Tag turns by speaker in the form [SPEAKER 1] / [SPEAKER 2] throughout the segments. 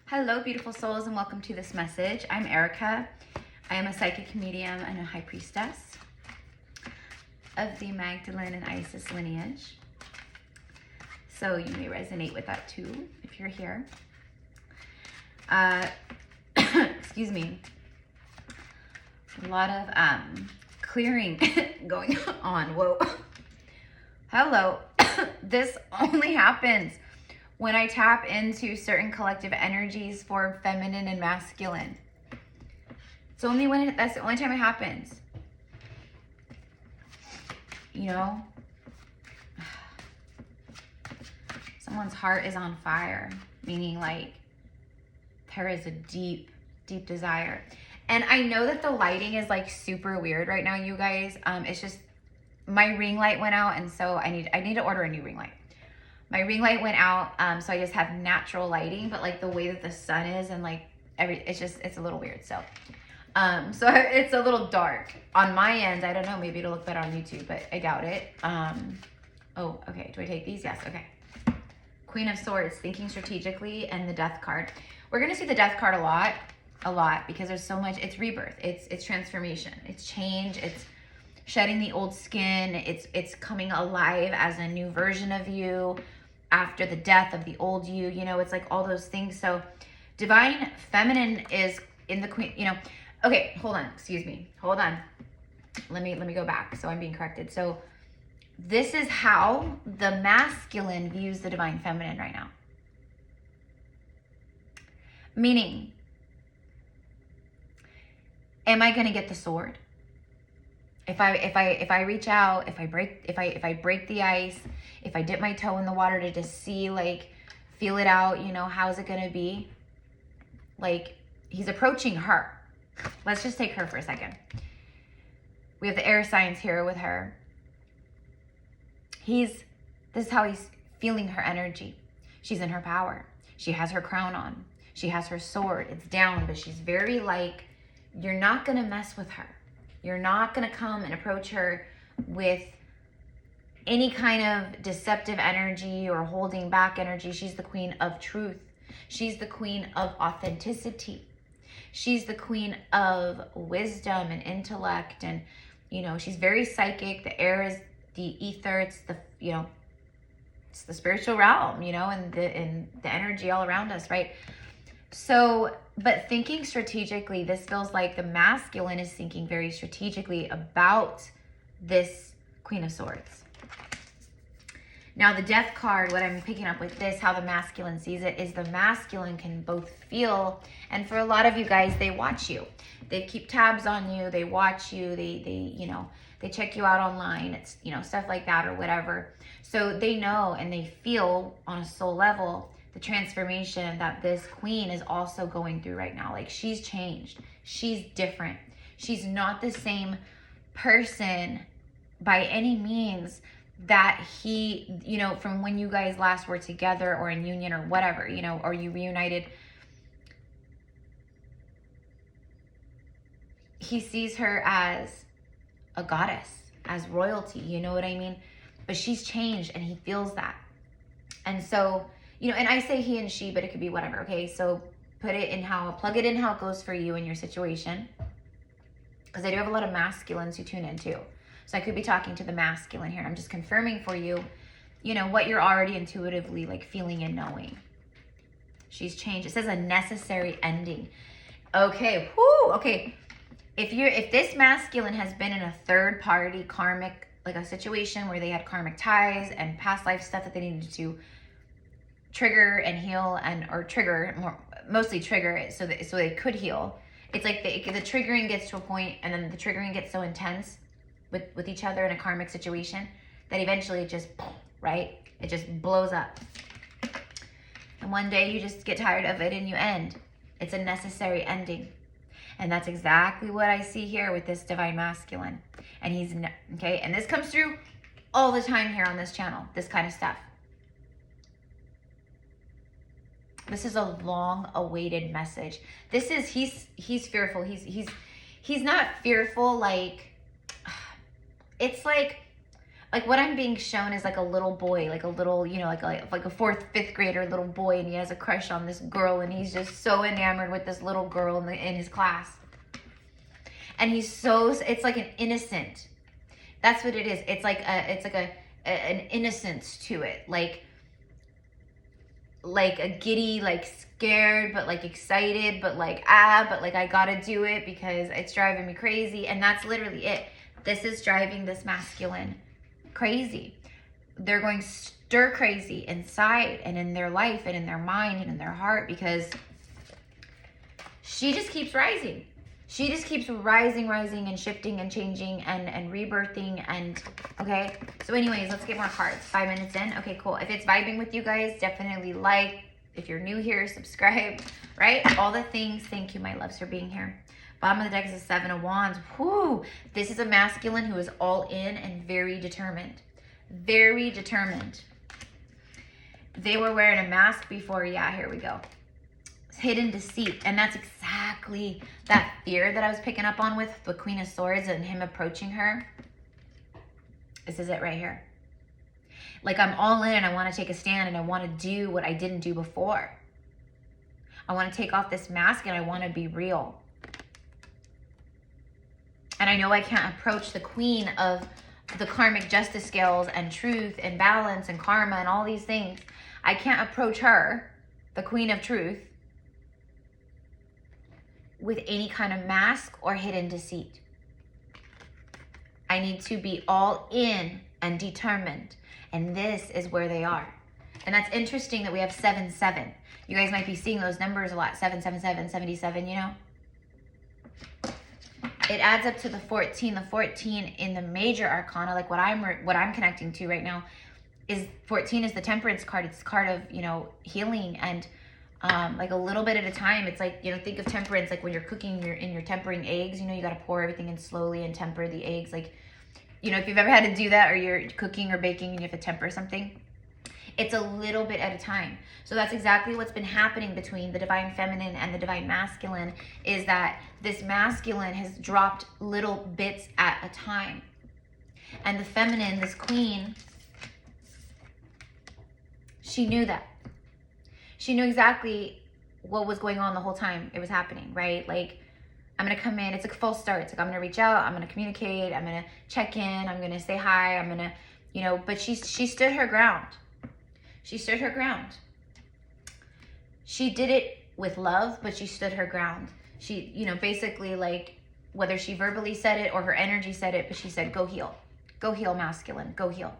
[SPEAKER 1] Hello, beautiful souls, and welcome to this message. I'm Erica. I am a psychic medium and a high priestess of the Magdalene and Isis lineage. So you may resonate with that too if you're here. Excuse me. A lot of clearing going on. Whoa. Hello. This only happens when I tap into certain collective energies for feminine and masculine. It's only when that's the only time it happens. You know, someone's heart is on fire, meaning like there is a deep, deep desire. And I know that the lighting is like super weird right now, you guys. It's just my ring light went out, and so I need to order a new ring light. My ring light went out, so I just have natural lighting, but like the way that the sun is and like it's a little weird. So it's a little dark on my end. I don't know, maybe it'll look better on YouTube, but I doubt it. Oh, okay, do I take these? Yes, okay. Queen of Swords, thinking strategically, and the Death card. We're gonna see the Death card a lot, because there's so much. It's rebirth, it's transformation, it's change, it's shedding the old skin, it's coming alive as a new version of you after the death of the old you. You know, it's like all those things. So divine feminine is in the queen, you know. Okay, hold on, excuse me, hold on, let me go back, so I'm being corrected. So this is how the masculine views the divine feminine right now, meaning, am I going to get the sword? If I reach out, if I break the ice, if I dip my toe in the water to just see, like, feel it out, you know, how's it gonna be? Like, he's approaching her. Let's just take her for a second. We have the air signs here with her. This is how he's feeling her energy. She's in her power. She has her crown on. She has her sword. It's down, but she's very like, you're not gonna mess with her. You're not going to come and approach her with any kind of deceptive energy or holding back energy. She's the queen of truth. She's the queen of authenticity. She's the queen of wisdom and intellect. And, you know, she's very psychic. The air is the ether. It's the, you know, it's the spiritual realm, you know, and the energy all around us, right? So, but thinking strategically, this feels like the masculine is thinking very strategically about this Queen of Swords. Now, the Death card, what I'm picking up with this, how the masculine sees it, is the masculine can both feel, and for a lot of you guys, they watch you. They keep tabs on you, they watch you, they you know, they check you out online, it's, you know, stuff like that or whatever. So they know and they feel on a soul level the transformation that this queen is also going through right now. Like, she's changed. She's different. She's not the same person by any means that he, you know, from when you guys last were together or in union or whatever, you know, or you reunited. He sees her as a goddess, as royalty, you know what I mean? But she's changed and he feels that. And so, you know, and I say he and she, but it could be whatever, okay? So plug it in how it goes for you in your situation. Because I do have a lot of masculines who tune in too. So I could be talking to the masculine here. I'm just confirming for you, you know, what you're already intuitively like feeling and knowing. She's changed. It says a necessary ending. Okay, whoo, okay. If this masculine has been in a third party karmic, like a situation where they had karmic ties and past life stuff that they needed to trigger and heal, and or trigger, mostly trigger it so they could heal. It's like the triggering gets to a point, and then the triggering gets so intense with each other in a karmic situation that eventually it just, right? It just blows up. And one day you just get tired of it and you end. It's a necessary ending. And that's exactly what I see here with this divine masculine. And he's, okay, and this comes through all the time here on this channel, this kind of stuff. This is a long-awaited message. This is, he's fearful. He's not fearful like, it's like like what I'm being shown is like a little boy, like a little, you know, like a fourth, fifth grader little boy, and he has a crush on this girl, and he's just so enamored with this little girl in his class. And he's so, it's like an innocent. That's what it is. It's like an innocence to it, like a giddy, like scared, but like excited, but like but like I gotta do it because it's driving me crazy. And that's literally it. This is driving this masculine crazy. They're going stir crazy inside and in their life and in their mind and in their heart, because she just keeps rising. She just keeps rising and shifting and changing and rebirthing. And okay, so anyways, let's get more cards. 5 minutes in. Okay, cool. If it's vibing with you guys, definitely like. If you're new here, subscribe, right? All the things. Thank you, my loves, for being here. Bottom of the deck is the 7 of Wands. Whoo! This is a masculine who is all in and very determined. Very determined. They were wearing a mask before. Yeah, here we go. Hidden deceit. And that's exactly that fear that I was picking up on with the Queen of Swords and him approaching her. This is it right here. Like, I'm all in and I want to take a stand and I want to do what I didn't do before. I want to take off this mask and I want to be real. And I know I can't approach the queen of the karmic justice scales and truth and balance and karma and all these things. I can't approach her, the queen of truth, with any kind of mask or hidden deceit. I need to be all in and determined. And this is where they are. And that's interesting that we have 7-7. You guys might be seeing those numbers a lot. 777, 77, you know? It adds up to the 14. The 14 in the major arcana, like what I'm connecting to right now, is 14 is the temperance card. It's a card of, you know, healing and like a little bit at a time. It's like, you know, think of temperance, like when you're cooking, you're tempering eggs, you know, you got to pour everything in slowly and temper the eggs. Like, you know, if you've ever had to do that, or you're cooking or baking and you have to temper something, it's a little bit at a time. So that's exactly what's been happening between the divine feminine and the divine masculine, is that this masculine has dropped little bits at a time. And the feminine, this queen, she knew that. She knew exactly what was going on the whole time it was happening, right? Like, I'm going to come in. It's a false start. It's like, I'm going to reach out. I'm going to communicate. I'm going to check in. I'm going to say hi. I'm going to, you know, but she stood her ground. She stood her ground. She did it with love, but she stood her ground. She, you know, basically, like, whether she verbally said it or her energy said it, but she said, go heal. Go heal, masculine. Go heal.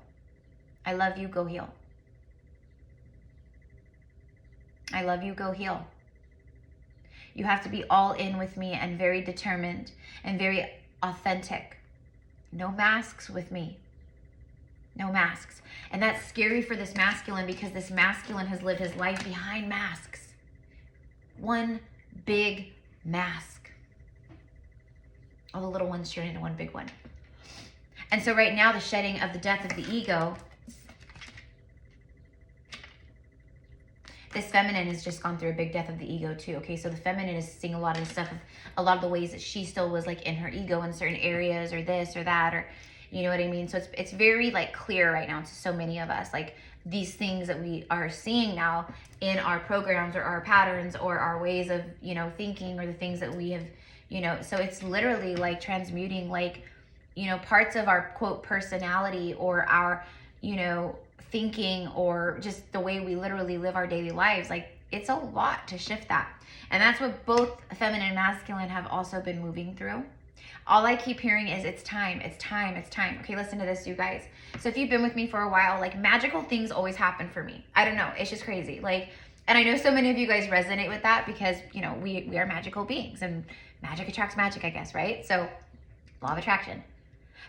[SPEAKER 1] I love you. Go heal. I love you. Go heal. You have to be all in with me and very determined and very authentic. No masks with me. No masks. And that's scary for this masculine, because this masculine has lived his life behind masks. One big mask. All the little ones turned into one big one. And so right now, the shedding of the death of the ego, this feminine has just gone through a big death of the ego too. Okay, so the feminine is seeing a lot of the stuff, a lot of the ways that she still was like in her ego in certain areas, or this or that, or you know what I mean? So it's very like clear right now to so many of us, like these things that we are seeing now in our programs or our patterns or our ways of, you know, thinking, or the things that we have, you know, so it's literally like transmuting, like, you know, parts of our quote personality or our, you know, thinking, or just the way we literally live our daily lives. Like, it's a lot to shift that. And that's what both feminine and masculine have also been moving through. All I keep hearing is it's time, it's time, it's time. Okay, listen to this, you guys. So if you've been with me for a while, like, magical things always happen for me. I don't know, it's just crazy. Like, and I know so many of you guys resonate with that, because, you know, we are magical beings, and magic attracts magic, I guess, right? So, law of attraction.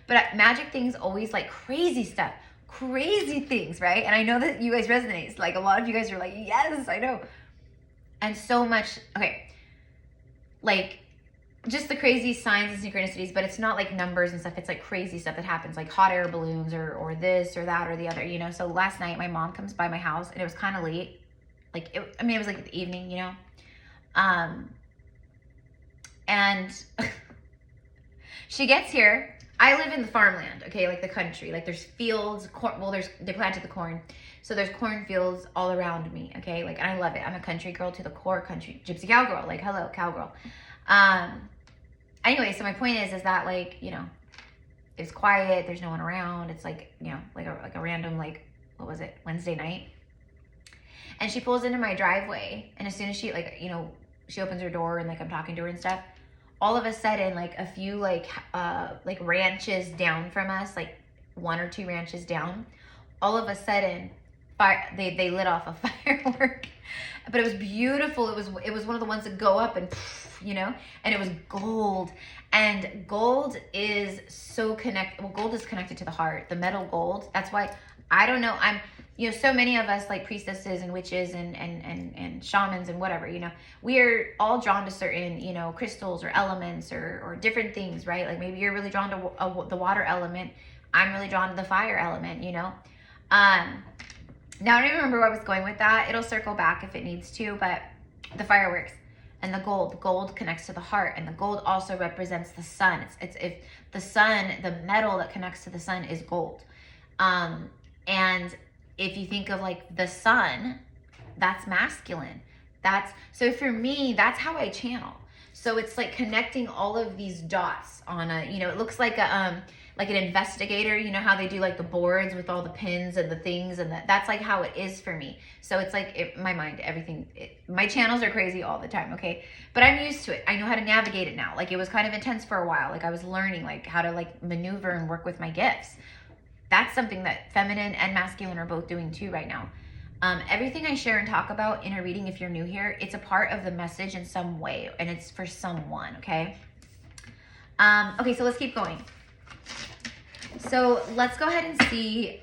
[SPEAKER 1] But magic things always, like, crazy stuff, crazy things, right? And I know that you guys resonate. Like, a lot of you guys are like, yes, I know. And so much, okay, like, just the crazy signs and synchronicities, but it's not like numbers and stuff. It's like crazy stuff that happens, like hot air balloons or this or that or the other, you know? So last night, my mom comes by my house, and it was kind of late. Like, it was like the evening, you know? And she gets here, I live in the farmland, okay, like the country. Like there's fields, corn, well, they planted the corn. So there's cornfields all around me, okay? Like, and I love it. I'm a country girl to the core, country, gypsy cowgirl, like, hello, cowgirl. Anyway, so my point is that, like, you know, it's quiet, there's no one around. It's like, you know, like a random, like, what was it, Wednesday night? And she pulls into my driveway, and as soon as she, like, you know, she opens her door and, like, I'm talking to her and stuff, all of a sudden, like, a few, like ranches down from us, like 1 or 2 ranches down, all of a sudden, they lit off a firework. But it was beautiful. It was one of the ones that go up and, you know, and it was gold. And gold is so connected. Well, gold is connected to the heart, the metal gold. That's why, I don't know, you know, so many of us, like priestesses and witches and shamans and whatever, you know, we're all drawn to certain, you know, crystals or elements or different things, right? Like maybe you're really drawn to the water element. I'm really drawn to the fire element, you know. Now I don't even remember where I was going with that. It'll circle back if it needs to, but the fireworks and the gold connects to the heart, and the gold also represents the sun. It's if the sun, the metal that connects to the sun is gold. And if you think of like the sun, that's masculine. So for me, that's how I channel. So it's like connecting all of these dots on a, you know, it looks like a, like an investigator, you know how they do like the boards with all the pins and the things, and that's like how it is for me. So it's like my mind, everything, my channels are crazy all the time, okay? But I'm used to it. I know how to navigate it now. Like it was kind of intense for a while. Like I was learning like how to like maneuver and work with my gifts. That's something that feminine and masculine are both doing too right now. Everything I share and talk about in a reading, if you're new here, it's a part of the message in some way, and it's for someone, okay? Okay, so let's keep going. So let's go ahead and see,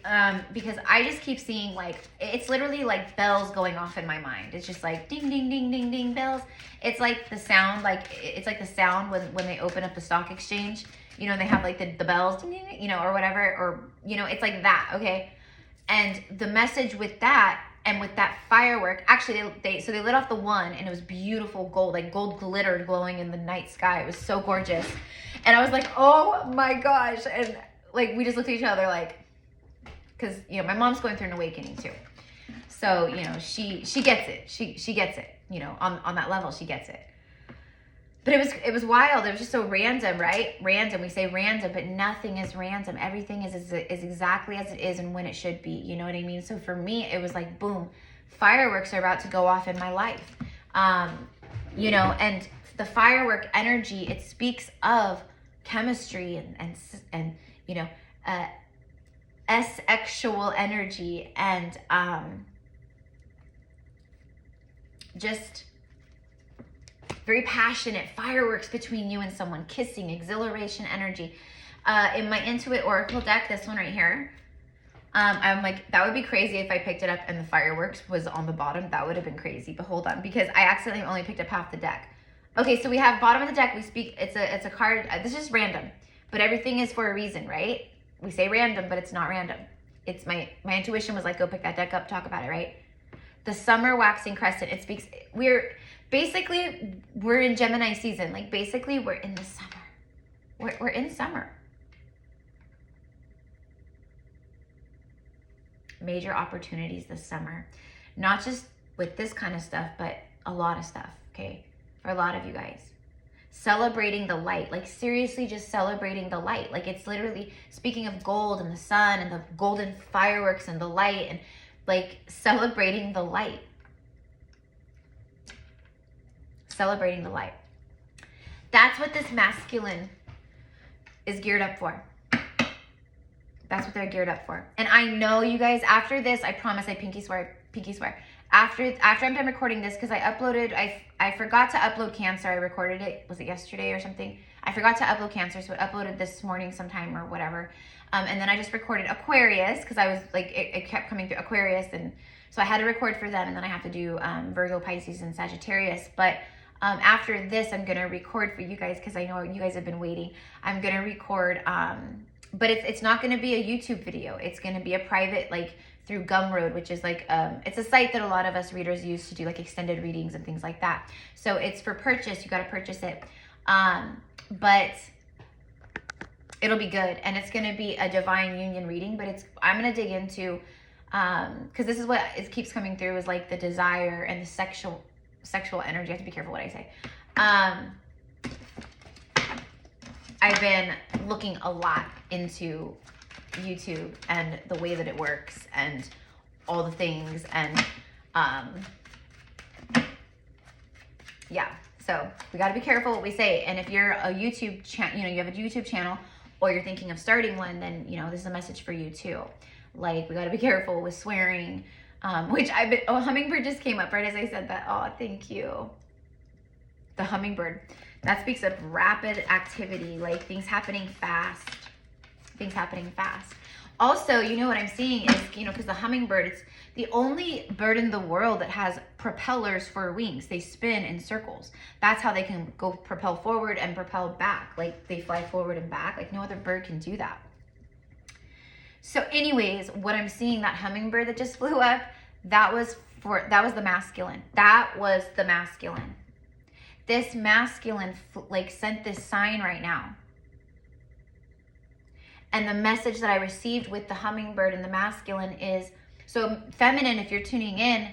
[SPEAKER 1] because I just keep seeing like, it's literally like bells going off in my mind. It's just like ding, ding, ding, ding, ding, bells. It's like the sound, like it's like the sound when they open up the stock exchange, you know, they have like the bells, ding, ding, you know, or whatever, or, you know, it's like that, okay? And the message with that, and with that firework, actually so they lit off the one, and it was beautiful gold, like gold glittered glowing in the night sky. It was so gorgeous. And I was like, oh my gosh. And like, we just looked at each other like, cause you know, my mom's going through an awakening too. So, you know, she gets it. She gets it, you know, on that level, she gets it. But it was wild. It was just so random, right? Random. We say random, but nothing is random. Everything is exactly as it is and when it should be. You know what I mean? So for me, it was like, boom, fireworks are about to go off in my life. You know, and the firework energy, it speaks of chemistry and you know, sexual energy and just very passionate fireworks between you and someone, kissing, exhilaration energy. In my Intuit Oracle deck, this one right here, I'm like, that would be crazy if I picked it up and the fireworks was on the bottom. That would have been crazy, but hold on, because I accidentally only picked up half the deck. Okay, so we have bottom of the deck, we speak, it's a card, this is random, but everything is for a reason, right? We say random, but it's not random. It's my intuition was like, go pick that deck up, talk about it, right? The summer waxing crescent, it speaks, we're in Gemini season. Like basically we're in the summer. We're in summer. Major opportunities this summer. Not just with this kind of stuff, but a lot of stuff, okay? For a lot of you guys. Celebrating the light. Like seriously just celebrating the light. Like it's literally speaking of gold and the sun and the golden fireworks and the light and like celebrating the light. Celebrating the light. That's what this masculine is geared up for. That's what they're geared up for. And I know you guys, after this, I promise, I pinky swear. After I'm done recording this, because I uploaded, I forgot to upload Cancer. I recorded it, was it yesterday or something? I forgot to upload Cancer, so I uploaded this morning sometime or whatever. And then I just recorded Aquarius, because I was like, it kept coming through Aquarius, and so I had to record for them, and then I have to do Virgo, Pisces, and Sagittarius. But after this, I'm gonna record for you guys, because I know you guys have been waiting. I'm gonna record, but it's not gonna be a YouTube video. It's gonna be a private, like through Gumroad, which is like, it's a site that a lot of us readers use to do like extended readings and things like that. So it's for purchase, you gotta purchase it. But It'll be good. And it's going to be a divine union reading, but I'm going to dig into, because this is what it keeps coming through, is like the desire and the sexual energy. I have to be careful what I say. I've been looking a lot into YouTube and the way that it works and all the things, and yeah, so we got to be careful what we say. And if you're a YouTube channel, you have a YouTube channel, or you're thinking of starting one, then this is a message for you too. Like, we got to be careful with swearing, which hummingbird just came up right as I said that. Oh, thank you. The hummingbird, that speaks of rapid activity, like things happening fast. Also, what I'm seeing is, because the hummingbird, it's the only bird in the world that has propellers for wings. They spin in circles. That's how they can go propel forward and propel back. Like, they fly forward and back. Like, no other bird can do that. So anyways, what I'm seeing, that hummingbird that just flew up, that was the masculine. That was the masculine. This masculine sent this sign right now. And the message that I received with the hummingbird and the masculine is, so feminine, if you're tuning in,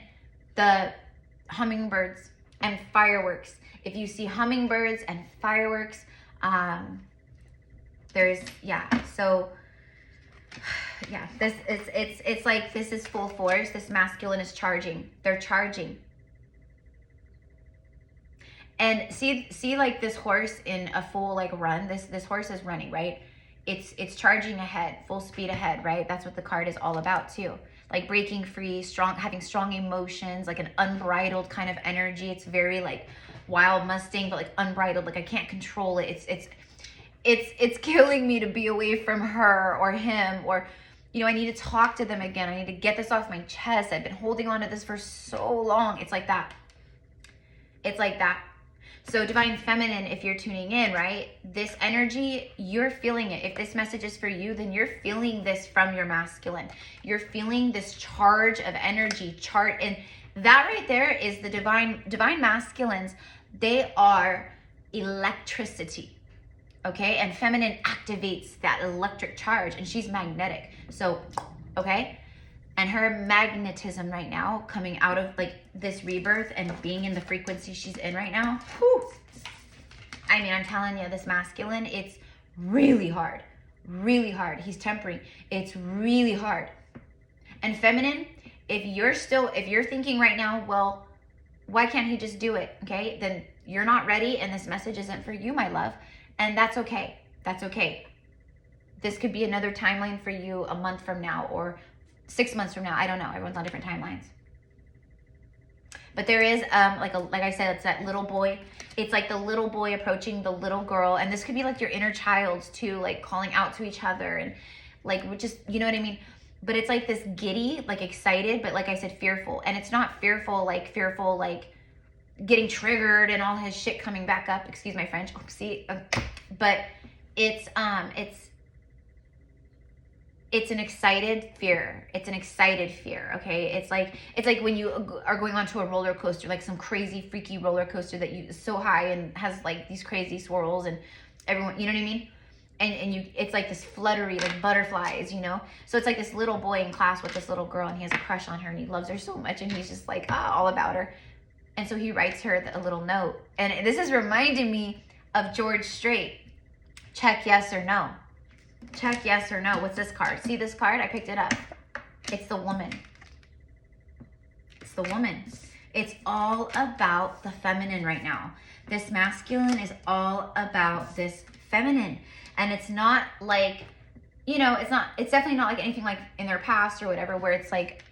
[SPEAKER 1] the hummingbirds and fireworks. If you see hummingbirds and fireworks, it's like this is full force. This masculine is charging. They're charging. And see like this horse in a full run. This horse is running, right? It's charging ahead, full speed ahead, right? That's what the card is all about too. Like breaking free, having strong emotions, like an unbridled kind of energy. It's very like wild Mustang, but like unbridled. Like I can't control it. It's killing me to be away from her or him, or I need to talk to them again. I need to get this off my chest. I've been holding on to this for so long. It's like that. So divine feminine, if you're tuning in, right? This energy, you're feeling it. If this message is for you, then you're feeling this from your masculine. You're feeling this charge of energy, and that right there is the divine masculines. They are electricity, okay? And feminine activates that electric charge, and she's magnetic. So, okay? And her magnetism right now, coming out of this rebirth and being in the frequency she's in right now, whew. I mean, I'm telling you, this masculine, it's really hard. Really hard. He's tempering. It's really hard. And feminine, if you're thinking right now, well, why can't he just do it? Okay, then you're not ready and this message isn't for you, my love. And that's okay. That's okay. This could be another timeline for you a month from now or 6 months from now. I don't know. Everyone's on different timelines. But there is, like I said, it's that little boy. It's like the little boy approaching the little girl. And this could be like your inner child too, like calling out to each other and just, you know what I mean? But it's like this giddy, like excited, but like I said, fearful. And it's not fearful, like getting triggered and all his shit coming back up. Excuse my French. Oopsie. But it's an excited fear. It's an excited fear, okay? It's like when you are going onto a roller coaster, like some crazy, freaky roller coaster that is so high and has like these crazy swirls and everyone, you know what I mean? And it's like this fluttery, like butterflies, you know? So it's like this little boy in class with this little girl and he has a crush on her and he loves her so much and he's just like, all about her. And so he writes her a little note. And this is reminding me of George Strait. Check yes or no. Check yes or no. What's this card? See this card? I picked it up. It's the woman. It's the woman. It's all about the feminine right now. This masculine is all about this feminine. And it's not like, it's definitely not like anything like in their past or whatever, where it's like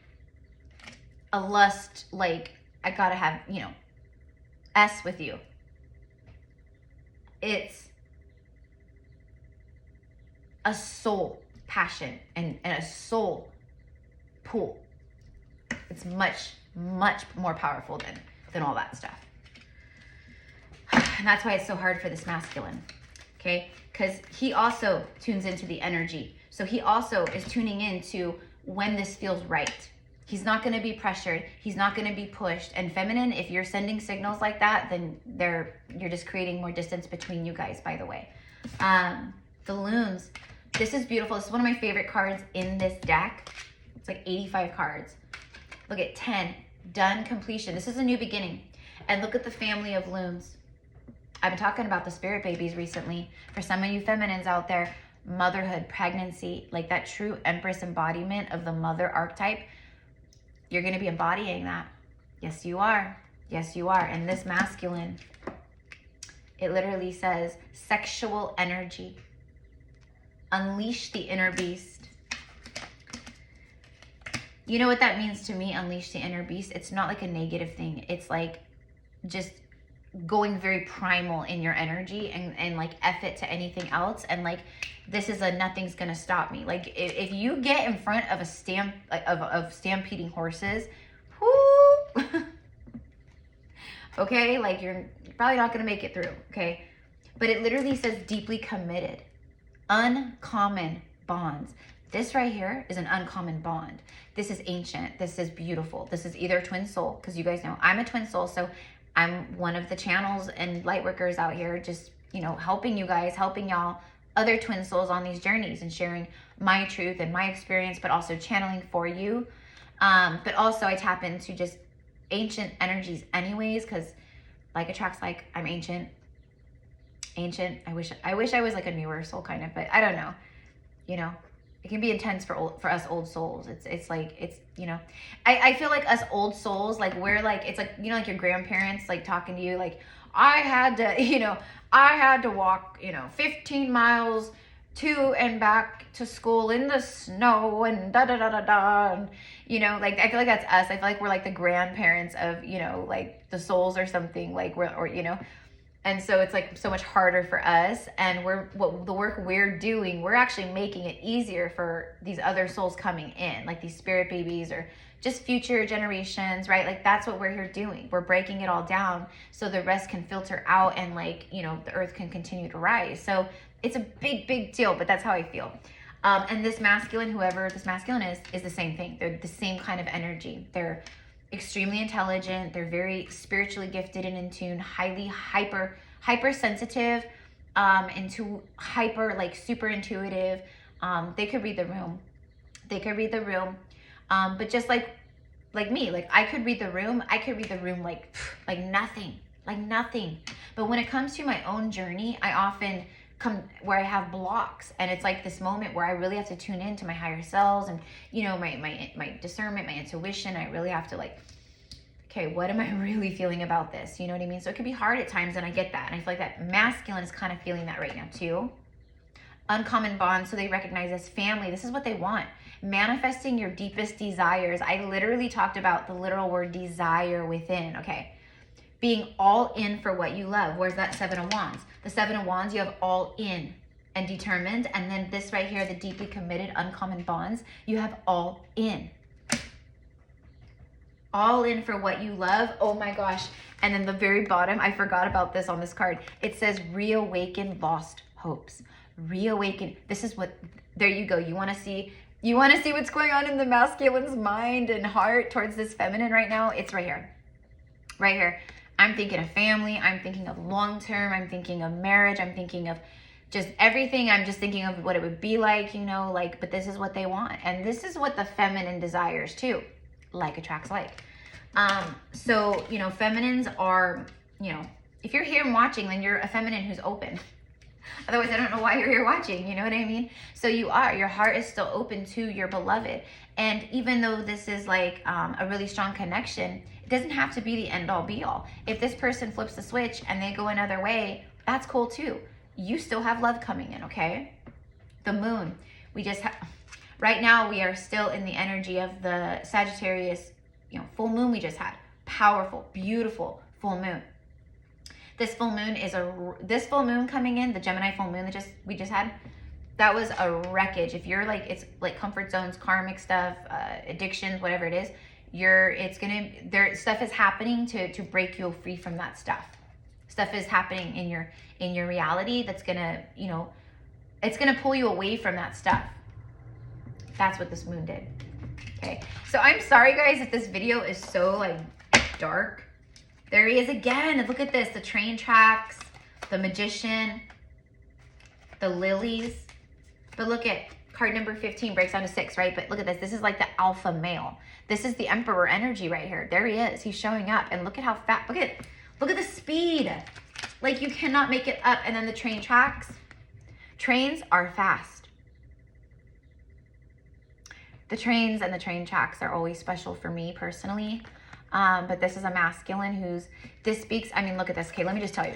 [SPEAKER 1] a lust, like I gotta have, S with you. It's a soul passion and a soul pull. It's much, much more powerful than all that stuff. And that's why it's so hard for this masculine, okay? Because he also tunes into the energy. So he also is tuning into when this feels right. He's not going to be pressured. He's not going to be pushed. And feminine, if you're sending signals like that, then you're just creating more distance between you guys, by the way. The Loons. This is beautiful. This is one of my favorite cards in this deck. It's like 85 cards. Look at 10. Done, completion. This is a new beginning. And look at the family of Loons. I've been talking about the spirit babies recently. For some of you feminines out there, motherhood, pregnancy, like that true Empress embodiment of the mother archetype, you're going to be embodying that. Yes, you are. Yes, you are. And this masculine, it literally says sexual energy. Unleash the inner beast. You know what that means to me, unleash the inner beast? It's not like a negative thing. It's like just going very primal in your energy and like F it to anything else. And like, this is a nothing's gonna stop me. Like if you get in front of a stampeding horses, whoo, okay, like you're probably not gonna make it through, okay? But it literally says deeply committed, uncommon bonds. This right here is an uncommon bond. This is ancient. This is beautiful. This is either twin soul, because you guys know I'm a twin soul. So I'm one of the channels and light workers out here, just, you know, helping you guys, helping y'all, other twin souls on these journeys and sharing my truth and my experience, but also channeling for you. But also I tap into just ancient energies anyways, because like attracts like. I'm ancient. I wish I was like a newer soul kind of, but I don't know, you know. It can be intense for us old souls. It's like, it's, you know, I feel like us old souls, like we're like, it's like, you know, like your grandparents like talking to you like, I had to walk, you know, 15 miles to and back to school in the snow and da da da da da. And, you know, like I feel like that's us. I feel like we're like the grandparents of, you know, like the souls or something, like we're, or, you know. And so it's like so much harder for us, and the work we're doing, we're actually making it easier for these other souls coming in, like these spirit babies or just future generations, right? Like that's what we're here doing. We're breaking it all down so the rest can filter out and like, you know, the earth can continue to rise. So it's a big, big deal, but that's how I feel. And this masculine, whoever this masculine is the same thing. They're the same kind of energy. They're extremely intelligent. They're very spiritually gifted and in tune, highly hypersensitive, into hyper, like super intuitive. They could read the room. But just like me, like I could read the room. like nothing. But when it comes to my own journey, I often come where I have blocks, and it's like this moment where I really have to tune into my higher selves and, you know, my discernment, my intuition. I really have to like, okay, what am I really feeling about this? You know what I mean? So it can be hard at times, and I get that. And I feel like that masculine is kind of feeling that right now too. Uncommon bonds, so they recognize as family. This is what they want. Manifesting your deepest desires. I literally talked about the literal word desire within, okay? Being all in for what you love. Where's that Seven of Wands? The Seven of Wands, you have all in and determined. And then this right here, the deeply committed, uncommon bonds, you have all in. All in for what you love. Oh my gosh. And then the very bottom, I forgot about this on this card. It says reawaken lost hopes. Reawaken. This is what, there you go. You want to see what's going on in the masculine's mind and heart towards this feminine right now? It's right here. Right here. I'm thinking of family. I'm thinking of long-term. I'm thinking of marriage. I'm thinking of just everything. I'm just thinking of what it would be like, you know, like, but this is what they want. And this is what the feminine desires too. Like attracts like. So, you know, feminines are, you know, if you're here and watching, then you're a feminine who's open. Otherwise, I don't know why you're here watching. You know what I mean? So you are, your heart is still open to your beloved. And even though this is like a really strong connection, it doesn't have to be the end all be all. If this person flips the switch and they go another way, that's cool too. You still have love coming in, okay? The moon, we just have, right now we are still in the energy of the Sagittarius, you know, full moon we just had. Powerful, beautiful full moon. This full moon is this full moon coming in, the Gemini full moon that we just had, that was a wreckage. If you're like, it's like comfort zones, karmic stuff, addictions, whatever it is, stuff is happening to break you free from that stuff. Stuff is happening in your reality that's gonna, you know, it's gonna pull you away from that stuff. That's what this moon did. Okay, so I'm sorry guys if this video is so like dark. There he is again. Look at this, the train tracks, the magician. the lilies. But look at card number 15 breaks down to 6, right? But look at this. This is like the alpha male. This is the emperor energy right here. There he is. He's showing up. And look at how fast. Look at the speed. Like, you cannot make it up. And then the train tracks. Trains are fast. The trains and the train tracks are always special for me personally. But this is a masculine this speaks, I mean, look at this. Okay, let me just tell you.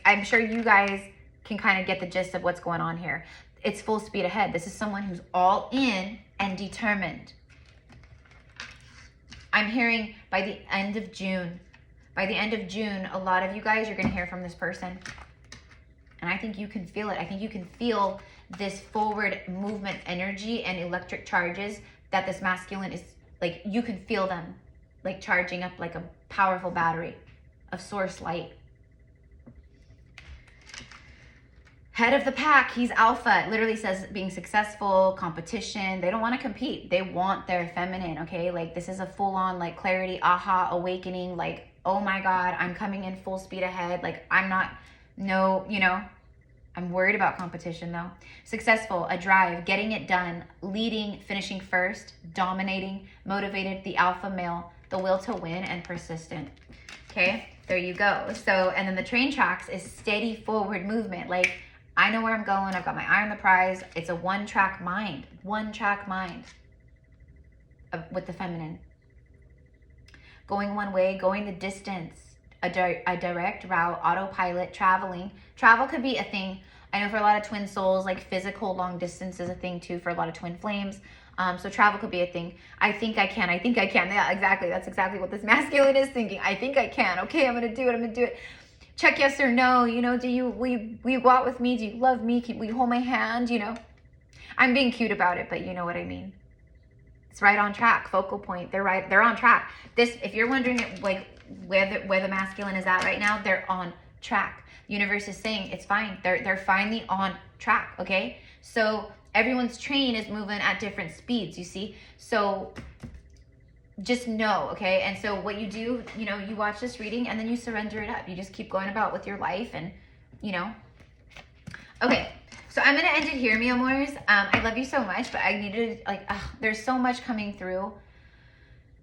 [SPEAKER 1] I'm sure you guys can kind of get the gist of what's going on here. It's full speed ahead. This is someone who's all in and determined. I'm hearing by the end of June. By the end of June, a lot of you guys, you're going to hear from this person. And I think you can feel it. I think you can feel this forward movement energy and electric charges that this masculine is, like, you can feel them, like, charging up like a powerful battery of source light. Head of the pack, he's alpha. It literally says being successful, competition. They don't want to compete. They want their feminine, okay? Like, this is a full-on, like, clarity, aha, awakening. Like, oh my God, I'm coming in full speed ahead. Like, I'm not, no, you know, I'm worried about competition though. Successful, a drive, getting it done, leading, finishing first, dominating, motivated, the alpha male, the will to win, and persistent. Okay, there you go. So, and then the train tracks is steady forward movement. Like, I know where I'm going. I've got my eye on the prize. It's a one-track mind with the feminine. Going one way, going the distance, a direct route, autopilot, traveling. Travel could be a thing. I know for a lot of twin souls, like physical long distance is a thing too for a lot of twin flames. So travel could be a thing. I think I can. Yeah, exactly. That's exactly what this masculine is thinking. I think I can. Okay, I'm going to do it. Check yes or no. You know, will you go out with me? Do you love me? Will you hold my hand? You know, I'm being cute about it, but you know what I mean. It's right on track. Focal point. They're on track. If you're wondering like where the masculine is at right now, they're on track. The universe is saying it's fine. They're finally on track. Okay. So everyone's train is moving at different speeds, you see? So just know, okay? And so what you do, you know, you watch this reading and then you surrender it up. You just keep going about with your life and, you know. Okay, so I'm going to end it here, mi amors. I love you so much, but I needed, like, there's so much coming through.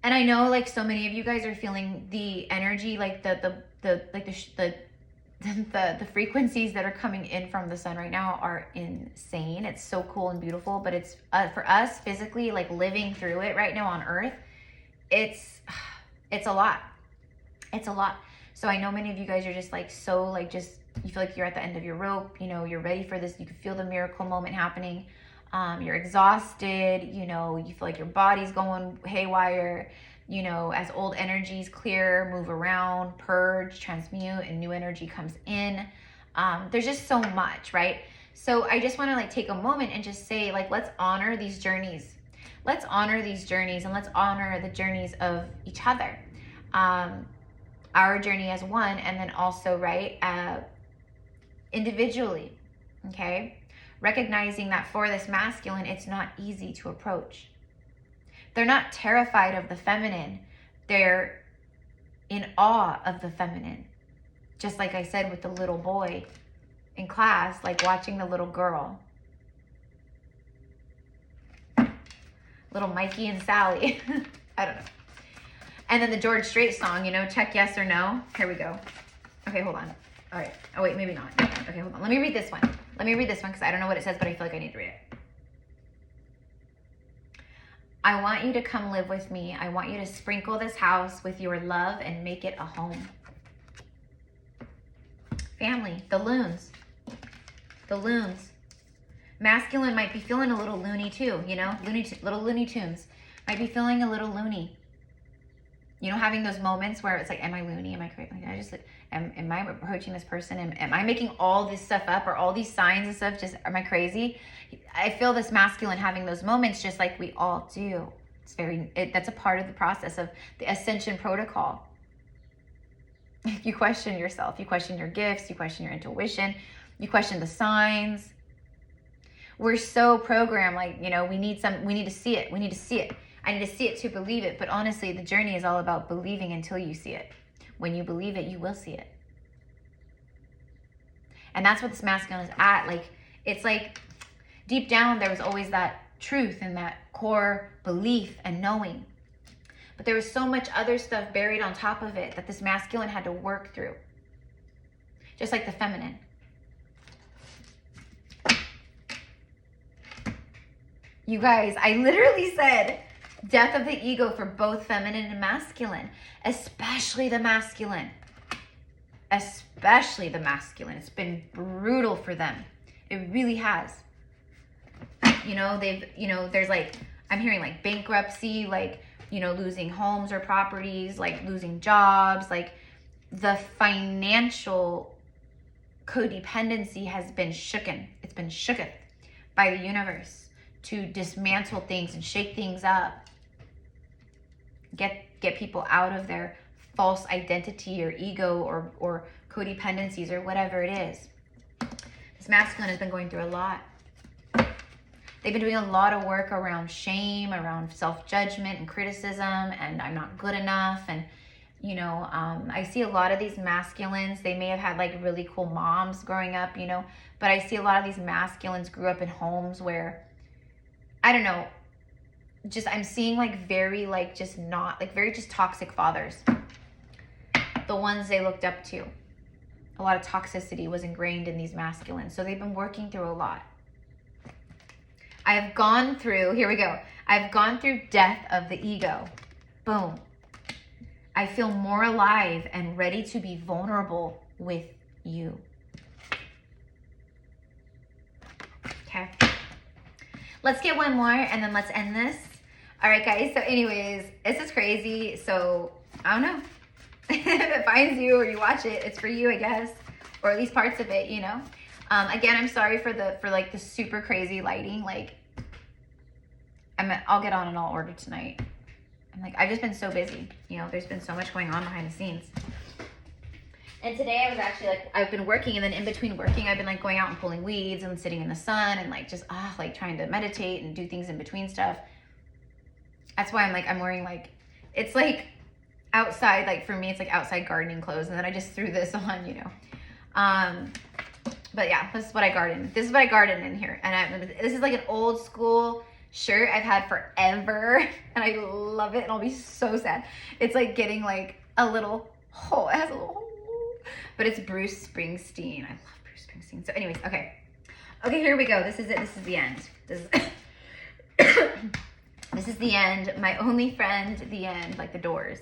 [SPEAKER 1] And I know, like, so many of you guys are feeling the energy, like the frequencies that are coming in from the sun right now are insane. It's so cool and beautiful, but it's for us physically, like living through it right now on earth, it's a lot. It's a lot. So I know many of you guys are just like, so like, just, you feel like you're at the end of your rope, you know, you're ready for this. You can feel the miracle moment happening. You're exhausted, you know, you feel like your body's going haywire. You know, as old energies clear, move around, purge, transmute, and new energy comes in. There's just so much, right? So I just want to like take a moment and just say, like, let's honor these journeys. Let's honor these journeys, and let's honor the journeys of each other. Our journey as one, and then also, right, individually, okay? Recognizing that for this masculine, it's not easy to approach. They're not terrified of the feminine. They're in awe of the feminine. Just like I said with the little boy in class, like watching the little girl. Little Mikey and Sally. I don't know. And then the George Strait song, you know, check yes or no. Here we go. Okay, hold on. All right. Oh, wait, maybe not. Okay, hold on. Let me read this one. Because I don't know what it says, but I feel like I need to read it. I want you to come live with me. I want you to sprinkle this house with your love and make it a home. Family, the loons. The loons. Masculine might be feeling a little loony too, you know? Little Looney Tunes. Might be feeling a little loony. You know, having those moments where it's like, am I loony? Am I crazy? Like, am I approaching this person? Am I making all this stuff up, or all these signs and stuff? Just, am I crazy? I feel this masculine having those moments just like we all do. It's that's a part of the process of the Ascension protocol. You question yourself. You question your gifts. You question your intuition. You question the signs. We're so programmed, like, you know, we need to see it. We need to see it. I need to see it to believe it. But honestly, the journey is all about believing until you see it. When you believe it, you will see it. And that's what this masculine is at. Like, It's like deep down, there was always that truth and that core belief and knowing. But there was so much other stuff buried on top of it that this masculine had to work through. Just like the feminine. You guys, I literally said death of the ego for both feminine and masculine, especially the masculine. Especially the masculine. It's been brutal for them. It really has. You know, there's like, I'm hearing like bankruptcy, like, you know, losing homes or properties, like losing jobs, like the financial codependency has been shooken. It's been shooketh by the universe to dismantle things and shake things up. Get people out of their false identity or ego or codependencies or whatever it is. This masculine has been going through a lot. They've been doing a lot of work around shame, around self-judgment and criticism, and I'm not good enough. And, you know, I see a lot of these masculines, they may have had like really cool moms growing up, you know, but I see a lot of these masculines grew up in homes where, I don't know, just I'm seeing like very like just not, like very just toxic fathers. The ones they looked up to. A lot of toxicity was ingrained in these masculines. So they've been working through a lot. I've gone through, here we go. I've gone through death of the ego. Boom. I feel more alive and ready to be vulnerable with you. Okay. Let's get one more and then let's end this. All right, guys. So anyways, this is crazy. So I don't know. If it finds you or you watch it, it's for you, I guess. Or at least parts of it, you know. Again, I'm sorry for like the super crazy lighting. Like, I'll get on and I'll order tonight. I'm like, I've just been so busy. You know, there's been so much going on behind the scenes. And today I was actually like, I've been working, and then in between working, I've been like going out and pulling weeds and sitting in the sun and like just like trying to meditate and do things in between stuff. That's why I'm wearing like, it's like outside, like for me, it's like outside gardening clothes. And then I just threw this on, you know. But yeah, this is what I garden. This is what I garden in here. And this is like an old school shirt I've had forever. And I love it. And I'll be so sad. It's like getting like a little hole. It has a little hole. But it's Bruce Springsteen. I love Bruce Springsteen. So anyways, okay. Okay, here we go. This is it. This is the end. This is this is the end. My only friend, the end, like the Doors.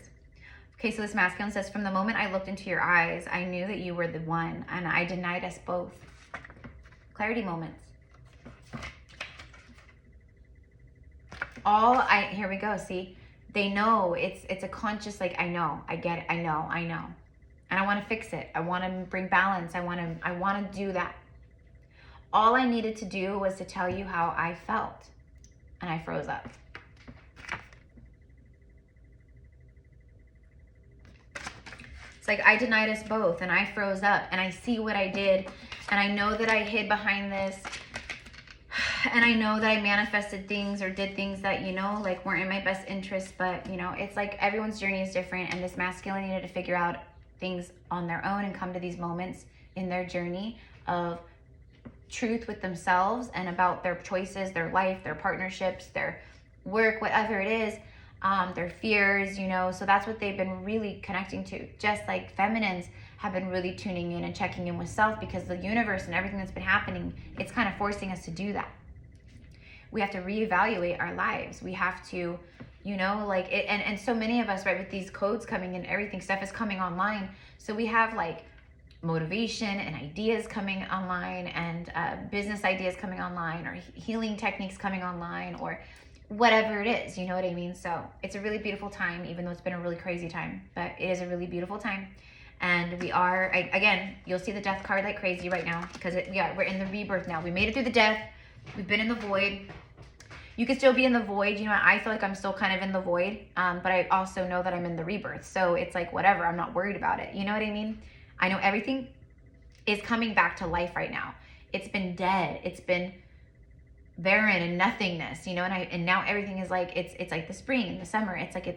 [SPEAKER 1] Okay, so this masculine says, from the moment I looked into your eyes, I knew that you were the one, and I denied us both. Clarity moments. Here we go, see? They know, it's a conscious, like, I know, I get it, I know. And I want to fix it. I want to bring balance. I want to do that. All I needed to do was to tell you how I felt, and I froze up. It's like I denied us both and I froze up, and I see what I did, and I know that I hid behind this, and I know that I manifested things or did things that, you know, like weren't in my best interest. But, you know, it's like everyone's journey is different, and this masculine needed to figure out things on their own and come to these moments in their journey of truth with themselves and about their choices, their life, their partnerships, their work, whatever it is. Their fears, you know, so that's what they've been really connecting to. Just like feminines have been really tuning in and checking in with self, because the universe and everything that's been happening, it's kind of forcing us to do that. We have to reevaluate our lives. We have to, you know, like it, and so many of us, right, with these codes coming in, everything, stuff is coming online. So we have like motivation and ideas coming online, and business ideas coming online, or healing techniques coming online, or whatever it is, you know what I mean? So it's a really beautiful time, even though it's been a really crazy time, but it is a really beautiful time. And we are, again, you'll see the death card like crazy right now, because we're in the rebirth now. We made it through the death. We've been in the void. You can still be in the void. You know, I feel like I'm still kind of in the void, but I also know that I'm in the rebirth. So it's like, whatever, I'm not worried about it. You know what I mean? I know everything is coming back to life right now. It's been dead. It's been barren and nothingness, you know, and now everything is like, it's like the spring, the summer. It's like,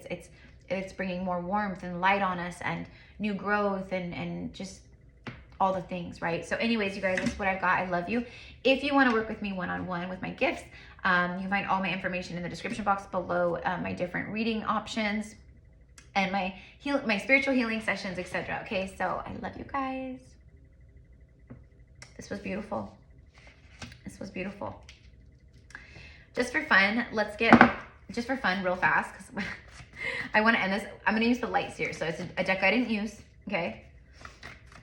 [SPEAKER 1] it's bringing more warmth and light on us, and new growth, and just all the things, right? So anyways, you guys, that's what I've got. I love you. If you want to work with me one-on-one with my gifts, you can find all my information in the description box below, my different reading options and my spiritual healing sessions, etc. Okay, so I love you guys. This was beautiful. This was beautiful. Just for fun, just for fun real fast, because I want to end this. I'm going to use the lights here. So it's a deck I didn't use, okay?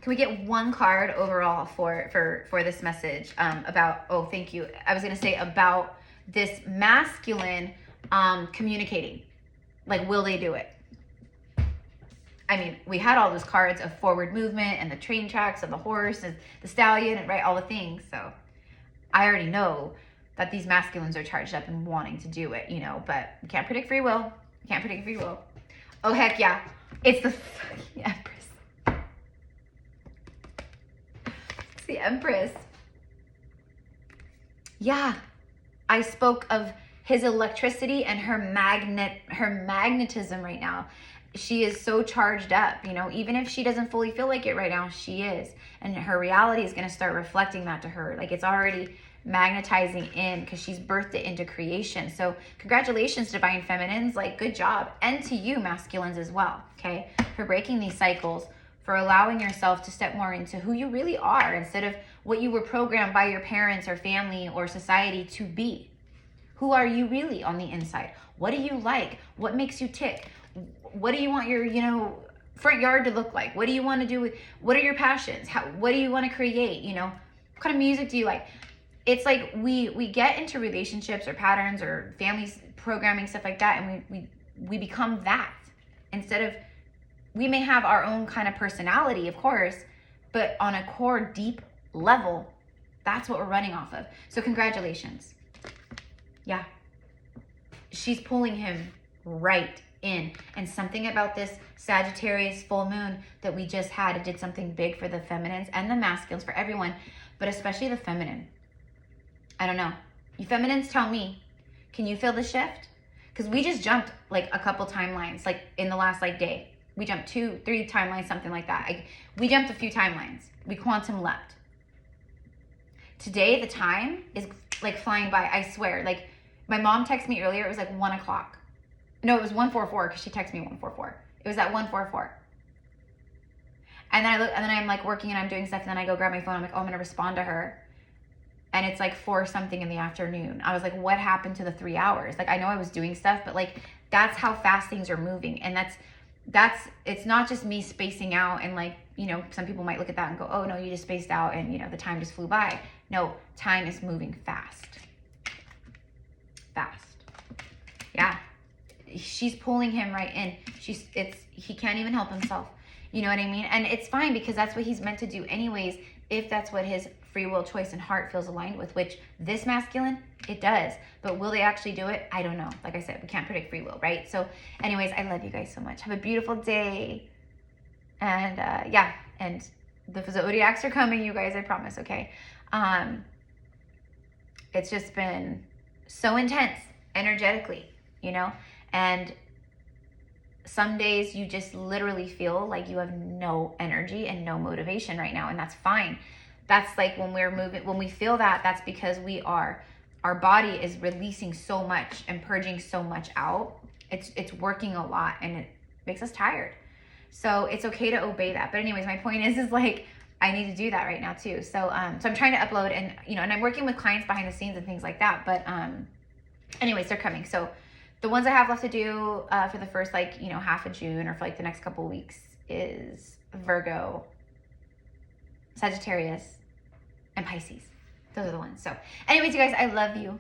[SPEAKER 1] Can we get one card overall for this message about, oh, thank you. I was going to say about this masculine communicating. Like, will they do it? I mean, we had all those cards of forward movement and the train tracks and the horse and the stallion and right, all the things. So I already know that these masculines are charged up and wanting to do it, you know, but you can't predict free will. You can't predict free will. Oh, heck yeah. It's the fucking Empress. It's the Empress. Yeah. I spoke of his electricity and her magnetism right now. She is so charged up, you know, even if she doesn't fully feel like it right now, she is. And her reality is going to start reflecting that to her. Like, it's already magnetizing in because she's birthed it into creation. So congratulations, divine feminines. Like, good job. And to you, masculines, as well. Okay. For breaking these cycles, for allowing yourself to step more into who you really are instead of what you were programmed by your parents or family or society to be. Who are you really on the inside? What do you like? What makes you tick? What do you want your, you know, front yard to look like? What do you want to do with, what are your passions? What do you want to create? You know, what kind of music do you like? It's like we get into relationships or patterns or families programming, stuff like that, and we become that instead of, we may have our own kind of personality, of course, but on a core deep level, that's what we're running off of. So congratulations. Yeah. She's pulling him right in. And something about this Sagittarius full moon that we just had, it did something big for the feminines and the masculines, for everyone, but especially the feminine. I don't know. You feminines, tell me, can you feel the shift? Because we just jumped like a couple timelines, like in the last like day. We jumped 2, 3 timelines, something like that. We jumped a few timelines. We quantum leapt. Today, the time is like flying by, I swear. Like, my mom texted me earlier, it was like 1 o'clock. No, it was 1:44 because she texted me 1:44. It was at 1:44. And then and then I'm like working and I'm doing stuff, and then I go grab my phone. I'm like, oh, I'm gonna respond to her. And it's like 4 something in the afternoon. I was like, what happened to the 3 hours? Like, I know I was doing stuff, but like, that's how fast things are moving. And it's not just me spacing out and like, you know, some people might look at that and go, oh no, you just spaced out and you know, the time just flew by. No, time is moving fast. Fast. Yeah. She's pulling him right in. He can't even help himself. You know what I mean? And it's fine because that's what he's meant to do anyways, if that's what his free will, choice, and heart feels aligned with, which this masculine, it does. But will they actually do it? I don't know. Like I said, we can't predict free will, right? So anyways, I love you guys so much. Have a beautiful day. And yeah, and the zodiacs are coming, you guys, I promise, okay? It's just been so intense energetically, you know? And some days you just literally feel like you have no energy and no motivation right now, and that's fine. That's like when we're moving, when we feel that, that's because our body is releasing so much and purging so much out. It's working a lot and it makes us tired. So it's okay to obey that. But anyways, my point is like, I need to do that right now too. So I'm trying to upload and, you know, and I'm working with clients behind the scenes and things like that. But anyways, they're coming. So the ones I have left to do for the first, like, you know, half of June or for like the next couple of weeks is Virgo, Sagittarius, and Pisces. Those are the ones. So anyways, you guys, I love you.